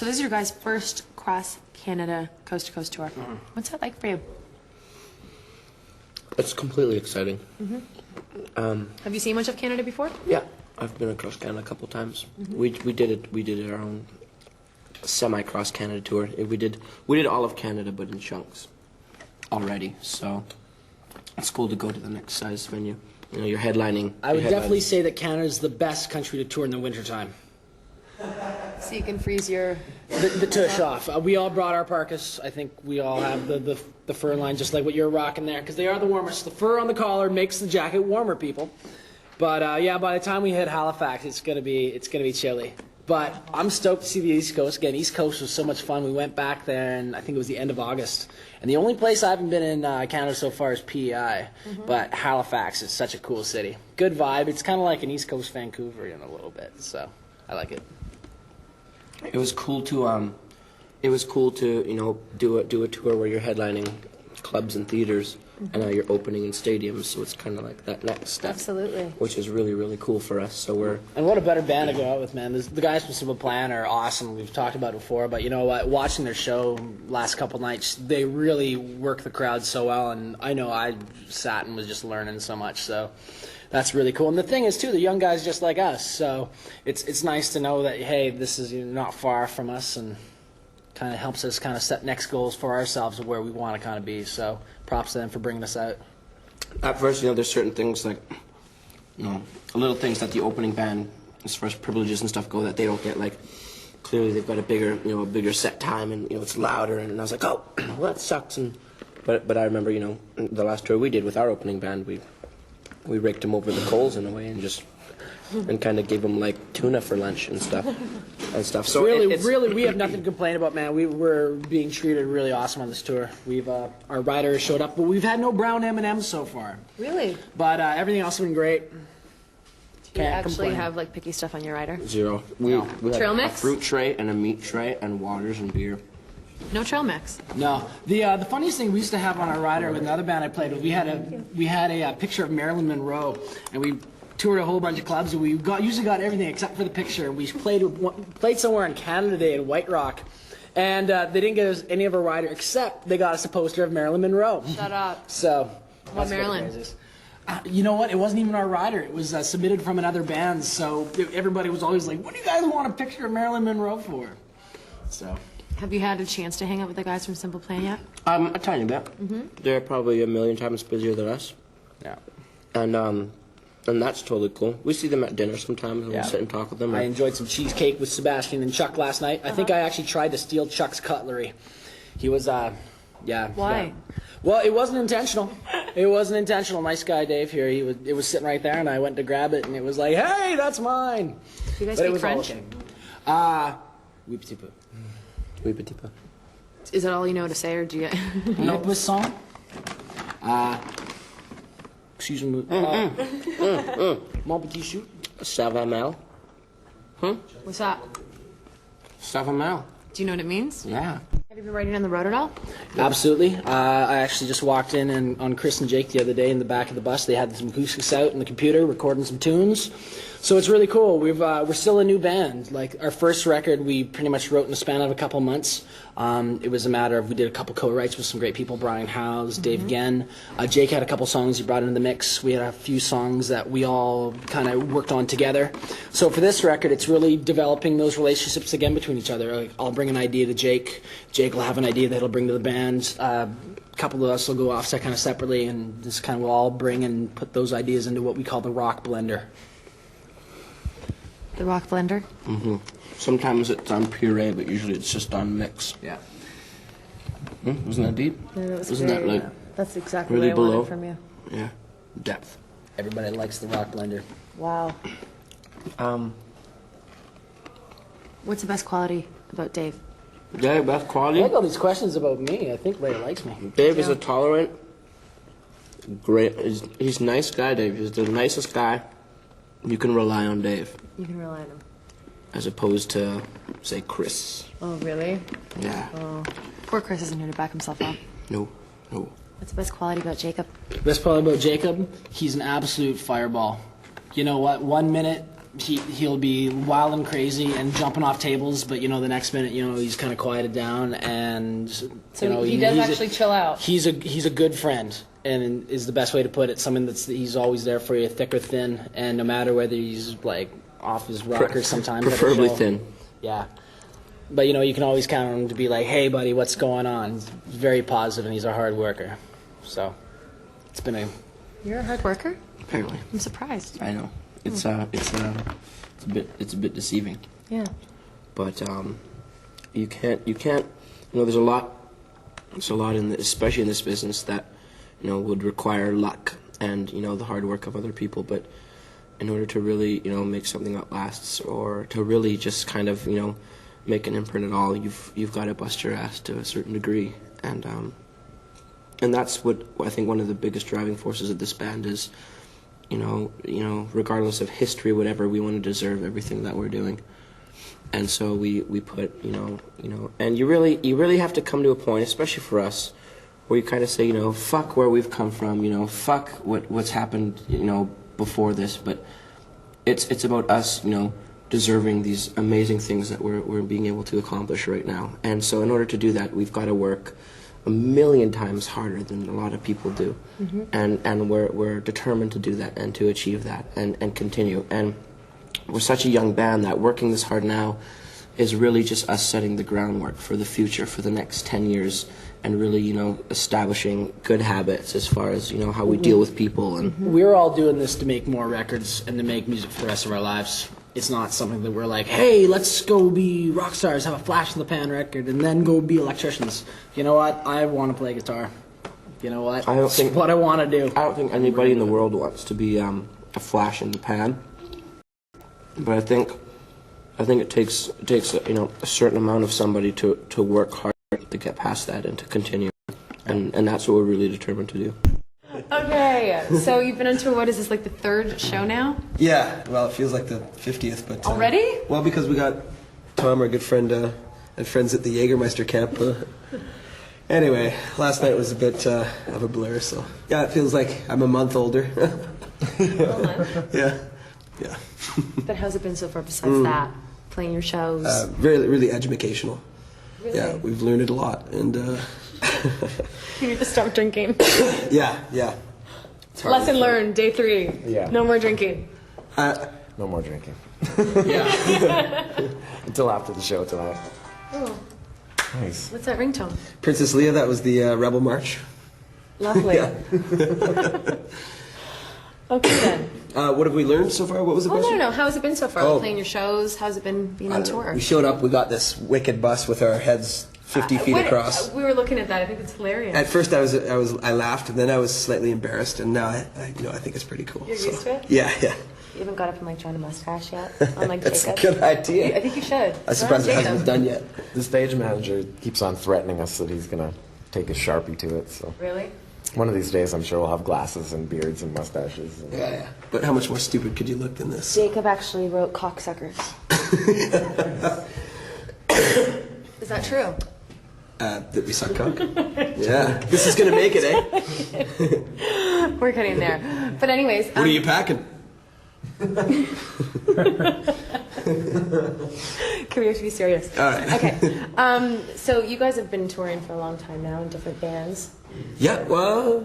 So this is your guys' first cross Canada coast to coast tour. Mm-hmm. What's that like for you? It's completely exciting. Have you seen much of Canada before? Yeah, I've been across Canada a couple times. We did our own semi-cross Canada tour. We did all of Canada, but in chunks already. So it's cool to go to the next size venue. You know, you're headlining. I would definitely say that Canada's the best country to tour in the wintertime. So you can freeze your... The tush off. We all brought our parkas. I think we all have the fur line, just like what you're rocking there, because they are the warmest. The fur on the collar makes the jacket warmer, people. But yeah, by the time we hit Halifax, it's gonna be chilly. But I'm stoked to see the East Coast again. East Coast was so much fun. We went back there, and I think it was the end of August. And the only place I haven't been in Canada so far is PEI. But Halifax is such a cool city. Good vibe. It's kind of like an East Coast Vancouver in a little bit. So I like it. It was cool to you know do a tour where you're headlining clubs and theaters, and now you're opening in stadiums. So it's kind of like that next step. Absolutely. Which is really, really cool for us. So we're... And what a better band to go out with, man. The guys from Simple Plan are awesome. We've talked about it before, but you know what? Watching their show last couple nights, they really work the crowd so well, and I know I sat and was just learning so much, so that's really cool. And the thing is, too, the young guys just like us, so it's nice to know that, hey, this is not far from us, and kind of helps us kind of set next goals for ourselves of where we want to kind of be, so props to them for bringing us out. At first, you know, there's certain things like, you know, little things that the opening band, as far as privileges and stuff go, that they don't get. Like, clearly they've got a bigger set time, and you know, it's louder. And I was like, oh, well, that sucks. And but I remember, you know, the last tour we did with our opening band, we raked them over the coals in a way, and just and kind of gave them like tuna for lunch and stuff. So really, we have nothing to complain about, man. We're being treated really awesome on this tour. We've our rider showed up, but we've had no brown M&Ms so far. Really? But everything else has been great. Do you actually have like picky stuff on your rider? Zero. We had Trail a mix? fruit tray and a meat tray and waters and beer. No trail mix. No. The funniest thing we used to have on our rider with another band I played with, we had a picture of Marilyn Monroe, and we toured a whole bunch of clubs, and we usually got everything except for the picture. And we played somewhere in Canada Day in White Rock, and they didn't get us any of our rider except they got us a poster of Marilyn Monroe. Shut up. So. What Marilyn? You know what? It wasn't even our rider. It was submitted from another band. So everybody was always like, "What do you guys want a picture of Marilyn Monroe for?" So. Have you had a chance to hang out with the guys from Simple Plan yet? A tiny bit. They're probably a million times busier than us. Yeah. And that's totally cool. We see them at dinner sometimes, and we'll sit and talk with them. I enjoyed some cheesecake with Sebastian and Chuck last night. I think I actually tried to steal Chuck's cutlery. He was, yeah. Why? Yeah. Well, it wasn't intentional. It wasn't intentional. Nice guy, Dave, here. It was sitting right there, and I went to grab it, and it was like, hey, that's mine. Do you guys But it speak was French? Oui, petit peu. Oui, petit peu. Is that all you know to say, or do you get... No poisson. Excuse me. Mon petit chou. Ça va mal? What's that? Ça va mal. Do you know what it means? Yeah. Have you been riding on the road at all? Absolutely. I actually just walked in and on Chris and Jake the other day in the back of the bus. They had some acoustics out in the computer, recording some tunes. So it's really cool. We're still a new band. Like our first record, we pretty much wrote in the span of a couple months. It was a matter of we did a couple co-writes with some great people, Brian Howes, Dave Genn. Jake had a couple songs he brought into the mix. We had a few songs that we all kind of worked on together. So for this record, it's really developing those relationships again between each other. Like, I'll bring an idea to Jake. Jake will have an idea that he'll bring to the band. A couple of us will go off kind of separately, and just kind of we'll all bring and put those ideas into what we call the rock blender. The rock blender? Sometimes it's on puree, but usually it's just on mix. Yeah. Wasn't that deep? Yeah, that was Wasn't that like that's exactly really what I below? wanted from you. Yeah, depth. Everybody likes the rock blender. Wow. What's the best quality about Dave? Yeah, best I quality. like all these questions about me. I think Ray likes me. Dave is a tolerant, great. He's a nice guy. Dave. He's the nicest guy. You can rely on Dave, You can rely on him. as opposed to, say, Chris. Oh, really? Yeah. Oh. Poor Chris isn't here to back himself up. No. What's the best quality about Jacob? Best part about Jacob, he's an absolute fireball. You know what? 1 minute he'll be wild and crazy and jumping off tables, but the next minute he's kind of quieted down, and So he does actually chill out. He's a good friend, and is the best way to put it. Someone he's always there for you, thick or thin, and no matter whether he's like off his rocker sometimes. Preferably thin. Yeah. But you can always count on him to be like, "Hey, buddy, what's going on?" He's very positive, and he's a hard worker. So it's been a. You're a hard worker? Apparently. I'm surprised. I know. It's a bit deceiving. Yeah. But you can't. There's a lot especially in this business that would require luck and the hard work of other people. But in order to really make something that lasts, or to really just kind of make an imprint at all, you've got to bust your ass to a certain degree, and that's what I think one of the biggest driving forces of this band is. Regardless of history, whatever, we want to deserve everything that we're doing, and so we put and you really have to come to a point, especially for us, where you kind of say fuck where we've come from, fuck what's happened before this, but it's about us deserving these amazing things that we're being able to accomplish right now. And so in order to do that, we've got to work a million times harder than a lot of people do. Mm-hmm. And we're determined to do that and to achieve that and continue. And we're such a young band that working this hard now is really just us setting the groundwork for the future, for the next 10 years, and really, establishing good habits as far as, how we deal with people. And we're all doing this to make more records and to make music for the rest of our lives. It's not something that we're like, hey, let's go be rock stars, have a flash in the pan record, and then go be electricians. You know what? I want to play guitar. You know what? It's what I want to do. I don't think anybody in the world wants to be a flash in the pan. But I think it takes a certain amount of somebody to work hard to get past that and to continue. And that's what we're really determined to do. Okay, so you've been on tour, what is this, like the third show now? Yeah, well, it feels like the 50th, but... Already? Well, because we got Tom, our good friend, and friends at the Jägermeister camp. Anyway, last night was a bit of a blur, so... Yeah, it feels like I'm a month older. A month? Yeah. But how's it been so far besides that? Playing your shows? Really educational. Really? Yeah, we've learned a lot, and... You need to stop drinking. Yeah. Lesson learned, day 3. Yeah. No more drinking. No more drinking. Yeah. Until after the show tonight. Oh, Nice. what's that ringtone? Princess Leia, that was the Rebel March. Lovely. Yeah. Okay then. What have we learned so far? What was the question? No. How has it been so far? Oh. Playing your shows? How's it been being on tour? We showed up, we got this wicked bus with our heads 50 feet across. We were looking at that. I think it's hilarious. At first, I laughed, and then I was slightly embarrassed, and now I think it's pretty cool. You're used to it? Yeah. You haven't got up and drawn a mustache yet, unlike That's Jacob. a good idea. I think you should. I'm surprised it hasn't been done yet. The stage manager keeps on threatening us that he's going to take a Sharpie to it. So Really? one of these days, I'm sure we'll have glasses and beards and mustaches. And Yeah. But how much more stupid could you look than this? Jacob actually wrote cocksuckers. Is that true? That we suck cock? Yeah. This is gonna make it, eh? We're getting there. But anyways. What are you packing? Can we have to be serious? All right. Okay. So you guys have been touring for a long time now in different bands. Yeah. Well.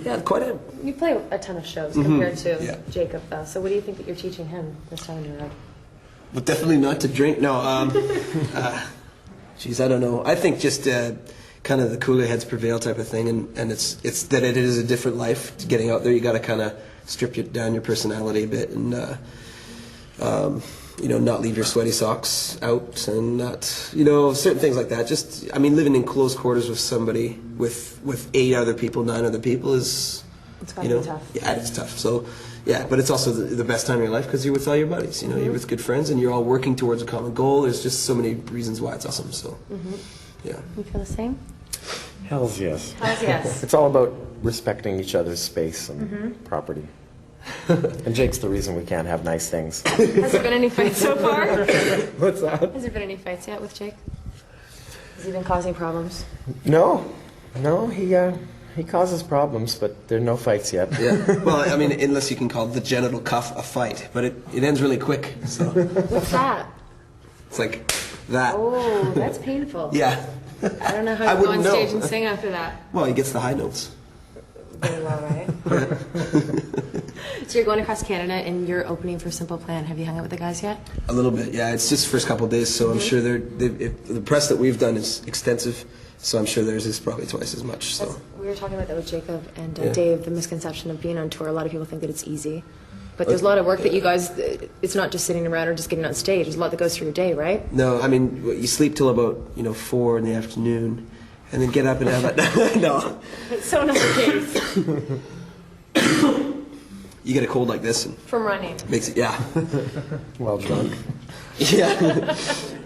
Yeah. Quite a. You play a ton of shows compared to Yeah. Jacob, though. So what do you think that you're teaching him this time around? But definitely not to drink. No. Geez, I don't know. I think just kind of the cooler heads prevail type of thing, and it's that it is a different life. Getting out there, you got to kind of strip down your personality a bit, and not leave your sweaty socks out, and not certain things like that. Just living in close quarters with somebody with 9 other people is It's got to be tough. Yeah, it's tough. So. Yeah, but it's also the best time of your life because you're with all your buddies. You're with good friends and you're all working towards a common goal. There's just so many reasons why it's awesome. So, yeah. You feel the same? Hells yes. Hells yes. It's all about respecting each other's space and property. And Jake's the reason we can't have nice things. Has there been any fights so far? What's that? Has there been any fights yet with Jake? Has he been causing problems? No, he He causes problems, but there are no fights yet. Yeah. Well, I mean, unless you can call the genital cuff a fight, but it ends really quick. So What's that? it's like that. Oh, that's painful. Yeah. I don't know how I you go on wouldn't know. stage and sing after that. Well, he gets the high notes. Very well, right? So you're going across Canada and you're opening for Simple Plan. Have you hung out with the guys yet? A little bit, yeah. It's just the first couple of days, so I'm sure the press that we've done is extensive. So I'm sure theirs is probably twice as much. So We were talking about that with Jacob and Yeah. Dave, the misconception of being on tour. A lot of people think that it's easy. But there's a lot of work that you guys, it's not just sitting around or just getting on stage. There's a lot that goes through your day, right? no, I mean you sleep till about 4 in the afternoon, and then get up and have it. No, It's so not the case. you get a cold like this and From running. makes it Well drunk. yeah.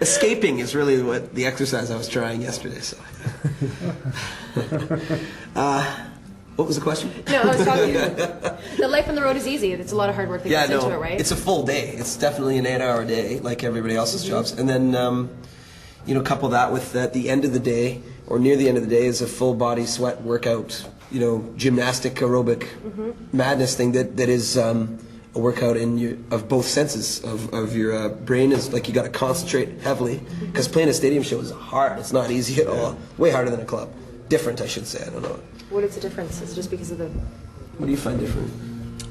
Escaping is really what the exercise I was trying yesterday. So, what was the question? No, I was talking. The life on the road is easy. It's a lot of hard work that Yeah, goes no, into it, right? it's a full day. It's definitely an 8-hour day, like everybody else's jobs. And then, couple that with at the end of the day, or near the end of the day, is a full body sweat workout, gymnastic, aerobic madness thing that is a workout of both senses of your brain. Is like you got to concentrate heavily because playing a stadium show is hard. It's not easy at all. Way harder than a club. Different, I should say. I don't know. What is the difference? Is it just because of the... What do you find different?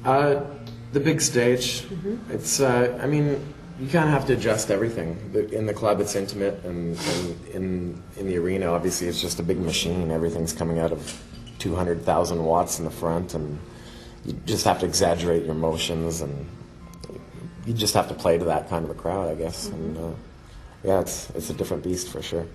The big stage. It's. I mean, you kind of have to adjust everything. In the club, it's intimate, and in the arena, obviously, it's just a big machine. Everything's coming out of 200,000 watts in the front, and you just have to exaggerate your motions, and you just have to play to that kind of a crowd, I guess. And yeah, it's a different beast for sure.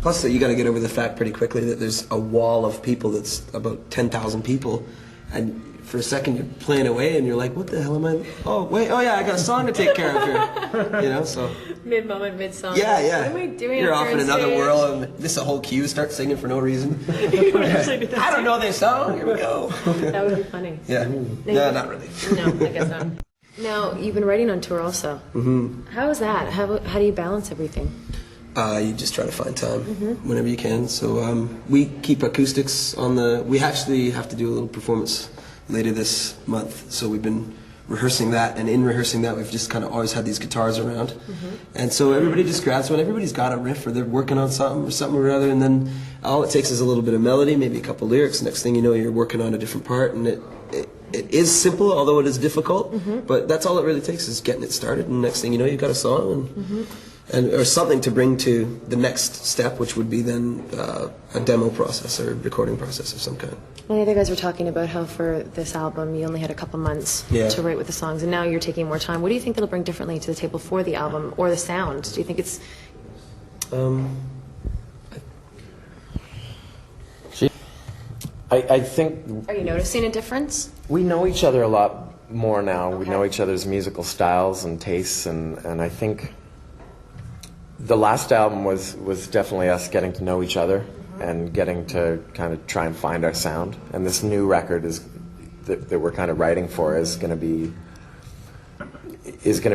Plus, you got to get over the fact pretty quickly that there's a wall of people that's about 10,000 people, and for a second you're playing away, and you're like, "What the hell am I? Oh wait, oh yeah, I got a song to take care of here." So Mid-moment, mid-song. yeah, yeah. What am I doing You're up off here in on another stage? world, and miss a whole cue, start singing for no reason. You would actually do that I don't too. know this song. Here we go. That would be funny. Yeah, no, not really. No, I guess not. Now, you've been writing on tour also. Mm-hmm. How is that? How do you balance everything? You just try to find time whenever you can. So we keep acoustics on the. We actually have to do a little performance later this month. So we've been rehearsing that, and in rehearsing that, we've just kind of always had these guitars around. And so everybody just grabs one. Everybody's got a riff, or they're working on something or other, and then all it takes is a little bit of melody, maybe a couple lyrics. Next thing you know, you're working on a different part, and it is simple, although it is difficult. But that's all it really takes is getting it started, and next thing you know, you've got a song and or something to bring to the next step, which would be then a demo process or recording process of some kind. Well, the other guys were talking about how for this album you only had a couple months to write with the songs, and now you're taking more time. What do you think that'll bring differently to the table for the album or the sound? Do you think it's... I think Are you noticing a difference? we know each other a lot more now. We Okay. know each other's musical styles and tastes, and I think the last album was definitely us getting to know each other and getting to kind of try and find our sound. And this new record that we're kind of writing for is going to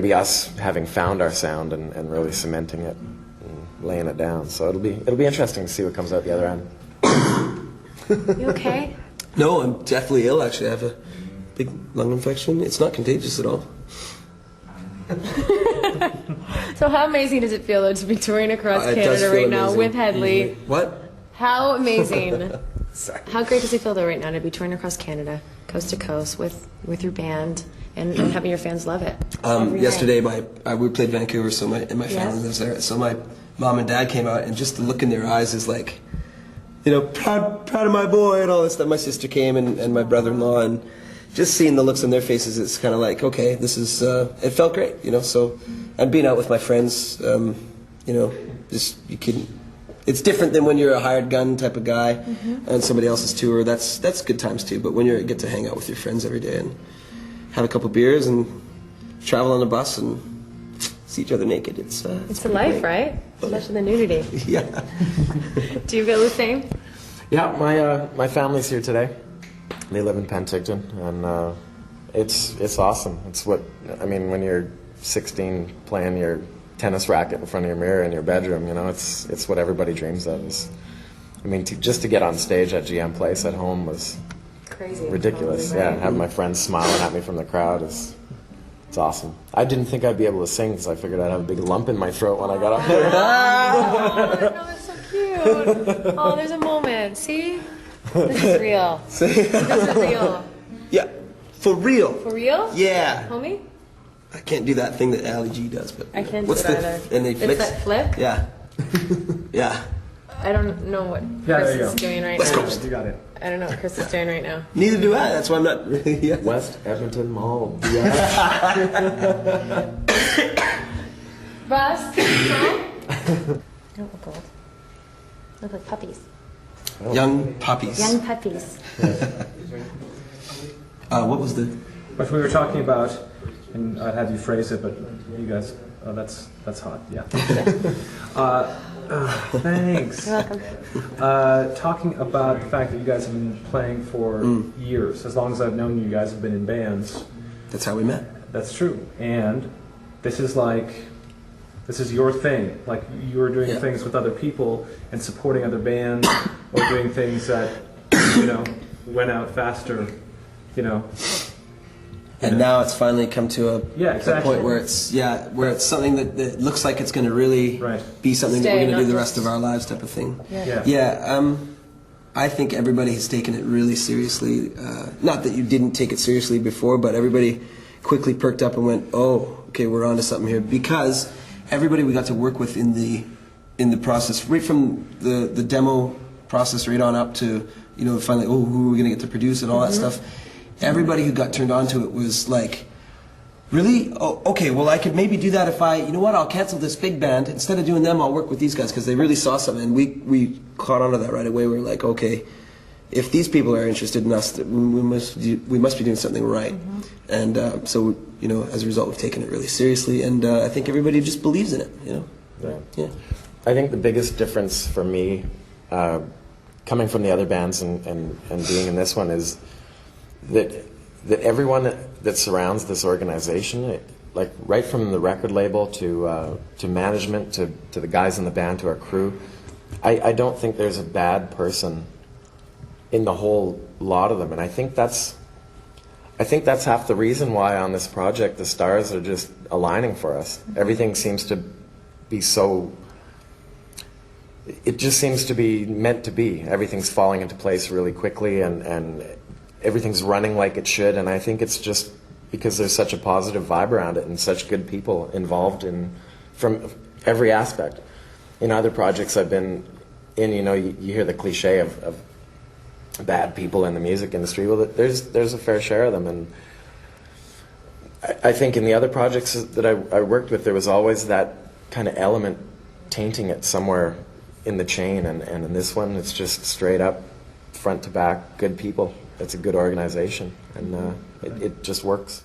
be us having found our sound and really cementing it and laying it down. So it'll be interesting to see what comes out the other end. You okay? No, I'm deathly ill, actually. I have a big lung infection. It's not contagious at all. So how amazing does it feel, though, to be touring across It does Canada feel right now amazing. with Hedley? What? How amazing. Sorry. How great does it feel, though, right now to be touring across Canada, coast to coast, with your band, and having your fans love it? Every night? Yesterday, we played Vancouver, so my family Yes. lives there. So my mom and dad came out, and just the look in their eyes is like, proud of my boy and all this stuff. My sister came and my brother-in-law, and just seeing the looks on their faces, it's kind of like, okay, this is. It felt great, So, and being out with my friends, just you can. It's different than when you're a hired gun type of guy on somebody else's tour. That's good times too. But when you get to hang out with your friends every day and have a couple beers and travel on a bus and see each other naked, it's It's the pretty life, great. right? Especially the nudity. Yeah. Do you feel the same? Yeah, my family's here today. They live in Penticton, and it's awesome. It's when you're 16 playing your tennis racket in front of your mirror in your bedroom, it's what everybody dreams of, is I mean, just to get on stage at GM Place at home was Crazy. ridiculous. Probably, right? Yeah, having my friends smiling at me from the crowd it's awesome. I didn't think I'd be able to sing because I figured I'd have a big lump in my throat when I got up there. Oh, that was so cute. Oh, there's a moment. See? This is real. This is real. Yeah, for real. For real? Yeah. Homie? I can't do that thing that Ali G does, but I can't what's do it the either. and they It's flicks? that flip? Yeah, yeah. I don't know what Yeah, Chris there you is go. doing right West now. Coast. You got it. I don't know what Chris is doing right now. Neither do I. That's why I'm not really. Yeah. West Edmonton Mall. Yeah. Russ, don't look old. Look like puppies. Young puppies. Young puppies. What was the? But we were talking about, and I'd have you phrase it, but you guys, oh, that's hot, yeah. Thanks. You're welcome. Talking about the fact that you guys have been playing for years. As long as I've known you guys have been in bands. That's how we met. That's true. And this is your thing. Like you were doing things with other people and supporting other bands or doing things that, went out faster, And now it's finally come to a exactly. point where it's something that looks like it's going to really be something that Stay, we're going to do not the just- rest of our lives, type of thing. Yeah. I think everybody has taken it really seriously. Not that you didn't take it seriously before, but everybody quickly perked up and went, "Oh, okay, we're onto something here." Because everybody we got to work with in the process, right from the demo process, right on up to finally, who are we going to get to produce and all that stuff. Everybody who got turned on to it was like, really? Oh, okay, well, I could maybe do that if I'll cancel this big band. Instead of doing them, I'll work with these guys, because they really saw something. And we caught on to that right away. We were like, okay, if these people are interested in us, we must be doing something right. And so, as a result, we've taken it really seriously. And I think everybody just believes in it, Yeah. I think the biggest difference for me, coming from the other bands and being in this one, is that everyone that surrounds this organization, like right from the record label to management to the guys in the band to our crew, I don't think there's a bad person in the whole lot of them, and I think that's half the reason why on this project the stars are just aligning for us. Everything seems to be so. It just seems to be meant to be. Everything's falling into place really quickly, and everything's running like it should. And I think it's just because there's such a positive vibe around it and such good people involved from every aspect. In other projects I've been in, you hear the cliche of bad people in the music industry. Well, there's a fair share of them, and I think in the other projects that I worked with, there was always that kind of element tainting it somewhere in the chain, and in this one, it's just straight up, front to back, good people. It's a good organization, and it just works.